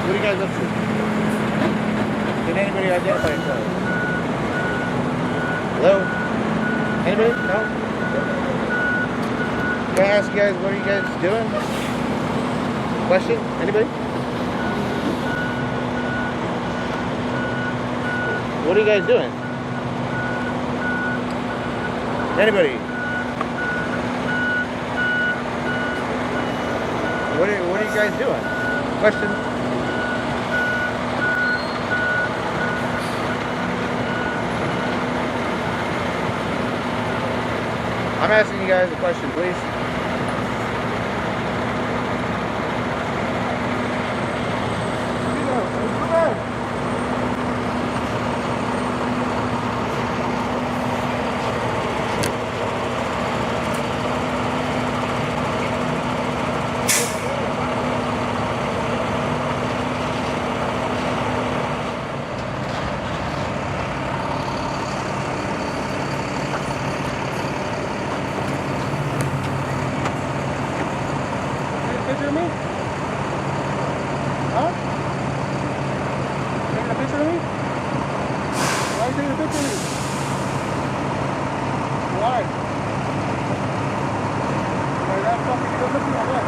What are you guys up to? Can anybody identify themselves? Hello? Anybody? No? Can I ask you guys, what are you guys doing? Question? Anybody? What are you guys doing? Anybody? What are you guys doing? Question? I'm asking you guys a question, please. Picture of me? Huh? Taking a picture of me? Why are you taking a picture of me? Why? Are you that fucking good looking or what?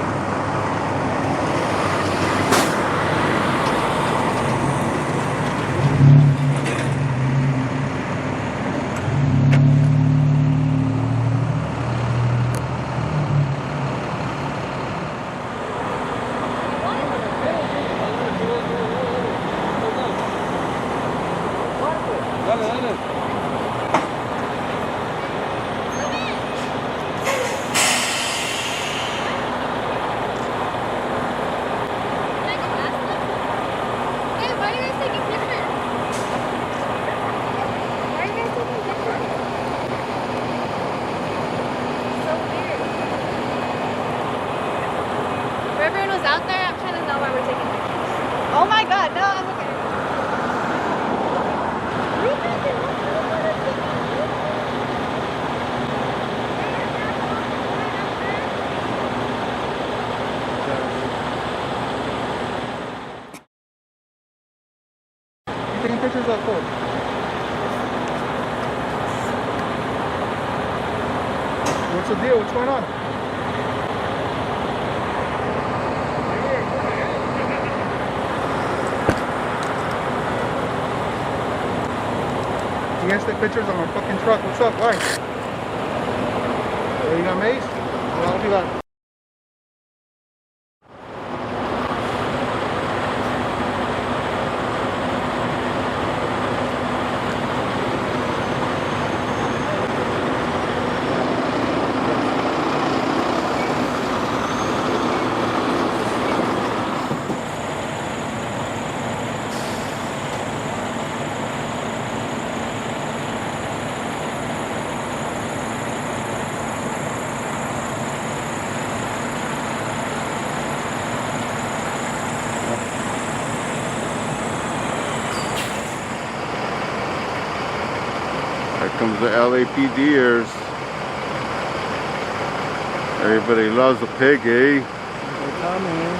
Dale, dale. Out there, I'm trying to know why we're taking pictures. Oh my god, no, I'm okay. You taking pictures of folks? What's the deal? What's going on? You guys take pictures on my fucking truck. What's up? Why? Oh, you got mace? Well, I'll do that. Here comes the LAPDers. Everybody loves a pig, eh? They're coming.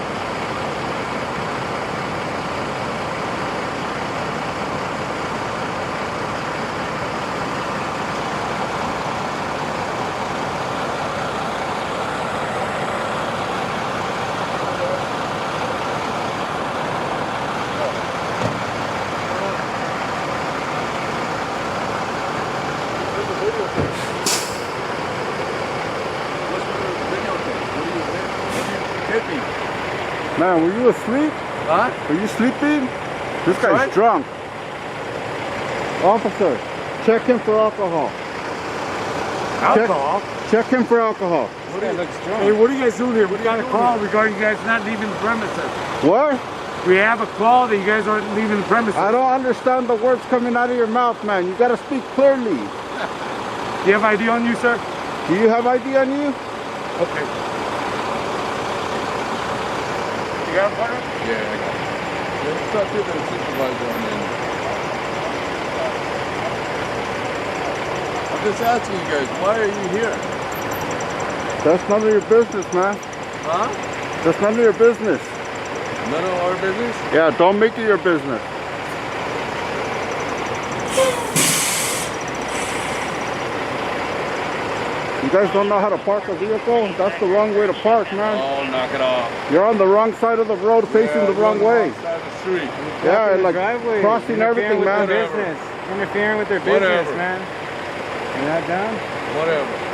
Man, were you asleep? Huh? Were you sleeping? This guy's What? drunk. Officer, check him for alcohol. Alcohol? Check him for alcohol. Hey, what are you guys doing here? We got a call regarding you guys not leaving the premises. What? We have a call that you guys aren't leaving the premises. I don't understand the words coming out of your mouth, man. You gotta speak clearly. Do you have ID on you, sir? Do you have ID on you? Okay. You got a partner? Yeah, I got it. Let's talk to the supervisor on there. I'm just asking you guys, why are you here? That's none of your business, man. Huh? That's none of your business. None of our business? Yeah, don't make it your business. You guys don't know how to park a vehicle? That's the wrong way to park, man. Oh, knock it off. You're on the wrong side of the road, facing the wrong way. Side of the street. Yeah, like crossing everything, man. Interfering with their business, Whatever. man. You're not down? Whatever.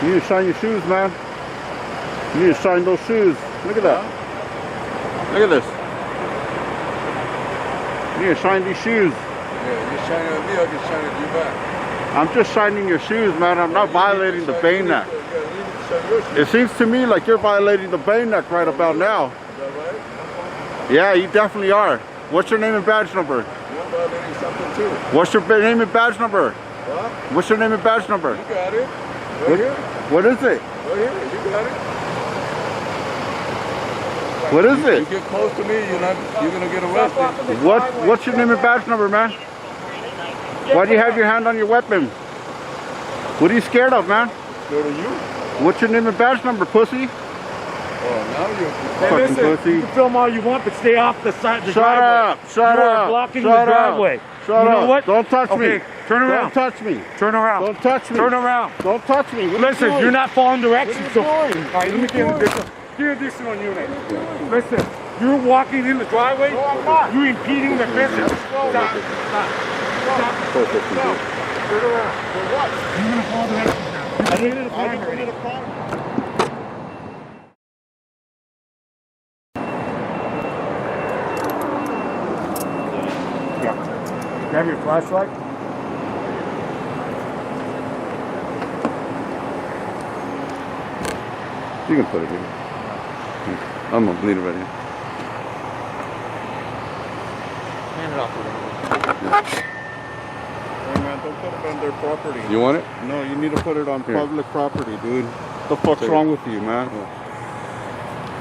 You need to shine your shoes, man. You need to shine those shoes. Look at that. Look at this. You need to shine these shoes. Yeah, you're shining at me, I'll get shining at you back. I'm just shining your shoes, man. I'm not violating the Bain Act. It seems to me like you're violating the Bain Act right about now. Is that right? Yeah, you definitely are. What's your name and badge number? You're violating something too. What's your name and badge number? What? What's your name and badge number? You got it. Right here. What is it? Right here. You got it. What is You it? get close to me, you're gonna get arrested. What's your name and badge number, man? Why do you have your hand on your weapon? What are you scared of, man? Go to you. What's your name and badge number, pussy? Oh, now you're. Hey, Fucking listen, pussy. you can film all you want, but stay off the side of the Shut driveway. up! Shut you up! are blocking Shut the up. driveway. Shut you know up. what? Don't touch me. Okay, turn around. Don't touch me. Turn around. Don't touch me. Turn around. Don't touch me. What are you Listen, doing? you're not following directions. What are you doing? All right, let me get this. Give this one unit. Listen, you're walking in the driveway. No, I'm not. You're impeding the business. Stop. Stop. Stop. Turn around. For what? You're gonna follow directions now. I needed a I didn't primary. need a car. Yeah. Grab your flashlight. You can put it in. I'm gonna bleed it right here. Hand it off a little bit. Hey man, don't put it on their property. You want it? No, you need to put it on Here. public property, dude. What the fuck's Take it. wrong with you, man?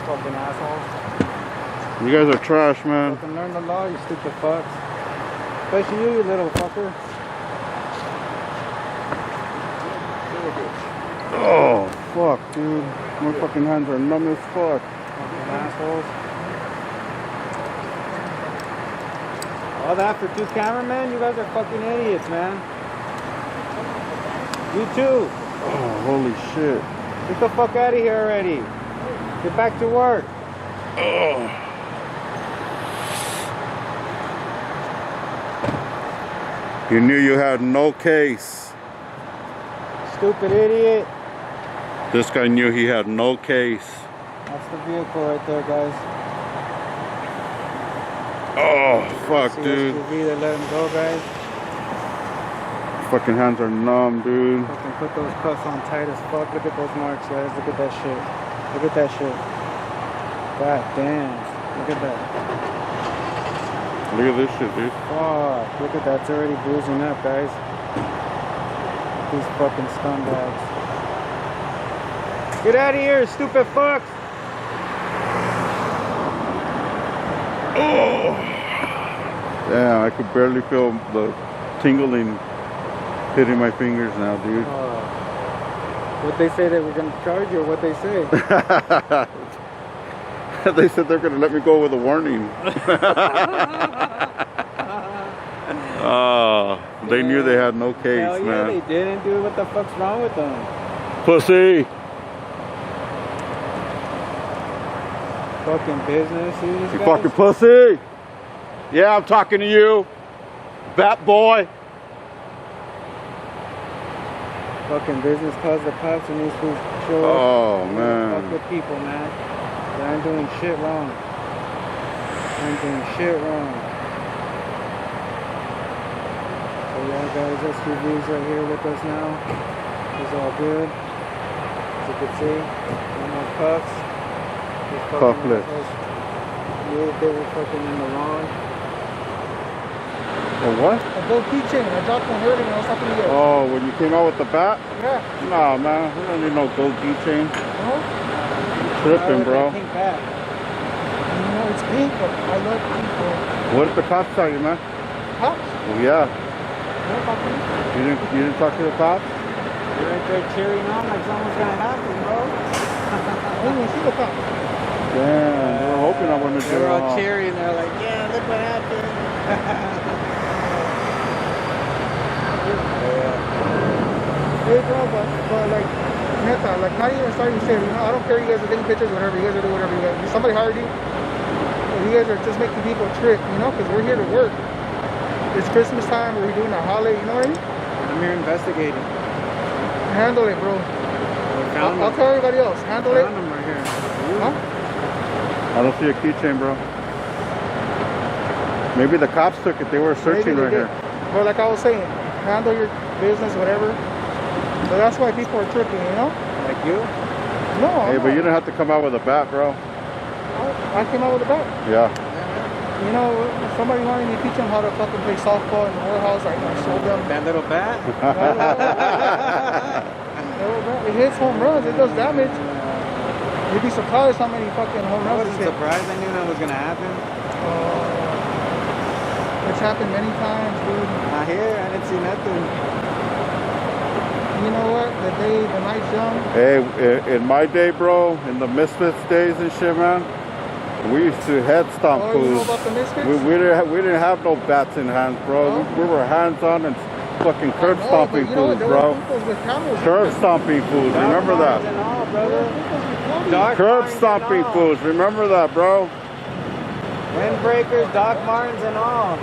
Fucking assholes. You guys are trash, man. Fucking learn the law, you stupid fucks. Especially you little fucker. Oh, fuck, dude. My fucking hands are numb as fuck. Fucking assholes. All that for 2 cameramen? You guys are fucking idiots, man. You too. Oh, holy shit. Get the fuck out of here already. Get back to work. Oh. You knew you had no case. Stupid idiot. This guy knew he had no case. That's the vehicle right there, guys. Oh, fuck, See dude. SUV that let him go, guys. Fucking hands are numb, dude. Fucking put those cuffs on tight as fuck. Look at those marks, guys. Look at that shit. Look at that shit. God damn. Look at that. Look at this shit, dude. Fuck. Look at that. It's already bruising up, guys. These fucking scumbags. Get out of here, stupid fucks. Oh. Yeah, I could barely feel the tingling hitting my fingers now, dude. What they say they were gonna charge you, or what they say? They said they're gonna let me go with a warning. Oh, they knew they had no case, Hell yeah, man. they didn't, dude. What the fuck's wrong with them? Pussy. Fucking business, dude. You fucking pussy. Yeah, I'm talking to you. Bat boy. Fucking business calls the cops and these fools show up. Oh, Fuck man. with people, man. They aren't doing shit wrong. They aren't doing shit wrong. So yeah, guys, SUV's right here with us now. It's all good. As you can see, no more cuffs. Cuffless. They were fucking in the lawn. Oh, what? A gold keychain. I dropped one earlier and I was talking to you. Oh, when you came out with the bat? Yeah. Nah, man. We don't need no gold keychain. No? Tripping, bro. Pink bat. You know, it's pink, but I love pink, bro. What did the cops tell you, man? Cops? Well, yeah. What about me? You didn't talk to the cops? You're right there cheering on like something's gonna happen, bro. I didn't even see the cops. Damn, we were hoping I wouldn't They do were it. all cheering. They're like, yeah, look what happened. Hey, bro, but like, neta, like, not even starting to say, you know, I don't care you guys are taking pictures, whatever, you guys are doing whatever you guys. If somebody hired you, or you guys are just making people trip, you know, because we're here to work. It's Christmas time, we're doing a holiday, you know what I mean? I'm here investigating. Handle it, bro. I'll tell everybody else, handle it. Found them right here. Huh? I don't see a keychain, bro. Maybe the cops took it. They were searching Maybe they right did. here. But like I was saying, handle your business, whatever. But that's why people are tripping, you know? Like you? No, Hey, I'm but you not. didn't have to come out with a bat, bro. I came out with a bat. Yeah. You know, if somebody wanted me to teach them how to fucking play softball in the warehouse, I showed them. That little bat? It hits home runs, it does damage. You'd be surprised how many fucking home I runs wasn't it hit. surprised. I knew that was gonna happen. It's happened many times, dude. Not here. I didn't see nothing. You know what? The night's young. Hey, in my day, bro, in the Misfits days and shit, man, we used to head stomp Oh, you know fools. about the Misfits? We didn't have no bats in hands, bro. No? We were hands on and fucking curb I know, stomping but you know what? fools, There were bro. people with cameras. Curb stomping fools. Remember Dark that? Martins and all, There brother. were people with cameras. Dark Curb Martins stomping and all. fools. Remember that, bro? Windbreakers, Doc Martens and all.